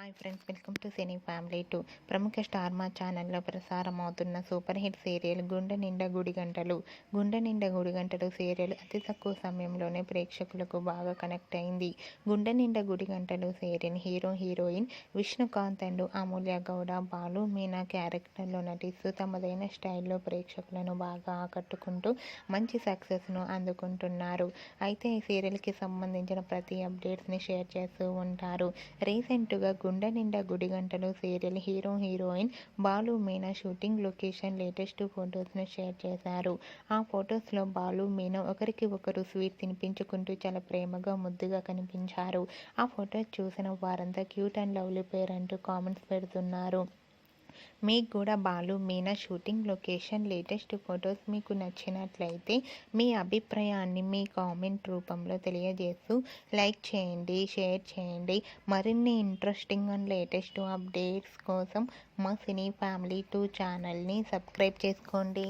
Hi friends, welcome to cine family 2. ప్రముఖ star మా ఛానల్లో ప్రసారమవుతున్న సూపర్ హిట్ సీరియల్ గుండె నిండా గుడిగంటలు. గుండె నిండా గుడిగంటలు సీరియల్ అతి తక్కువ సమయంలోనే ప్రేక్షకులకు బాగా కనెక్ట్ అయింది. గుండె నిండా గుడిగంటలు సీరియల్ హీరోయిన్ విష్ణుకాంత్ అండ్ అమూల్య గౌడ, బాలు, మీనా క్యారెక్టర్లో నటిస్తూ తమదైన స్టైల్లో ప్రేక్షకులను బాగా ఆకట్టుకుంటూ మంచి సక్సెస్ను అందుకుంటున్నారు. అయితే ఈ సీరియల్కి సంబంధించిన ప్రతి అప్డేట్స్ని షేర్ చేస్తూ ఉంటారు. రీసెంట్గా గుండె నిండా గుడిగంటలు serial heroine Balu, Meena shooting location latest ఫొటోస్ను షేర్ చేశారు. ఆ ఫొటోస్లో బాలు, మీనా ఒకరికి ఒకరు స్వీట్ తినిపించుకుంటూ చాలా ప్రేమగా ముద్దుగా కనిపించారు. ఆ ఫొటోస్ చూసిన వారంతా క్యూట్ అండ్ లవ్లీ పేర్ అంటూ కామెంట్స్ పెడుతున్నారు. మీకు కూడా Balu, Meena shooting location latest photos మీకు నచ్చినట్లయితే మీ అభిప్రాయాన్ని మీ కామెంట్ రూపంలో తెలియజేస్తూ లైక్ చేయండి, షేర్ చేయండి. మరిన్ని ఇంట్రెస్టింగ్ అండ్ లేటెస్ట్ అప్డేట్స్ కోసం మా సినీ ఫ్యామిలీ 2 ఛానల్ని సబ్స్క్రైబ్ చేసుకోండి.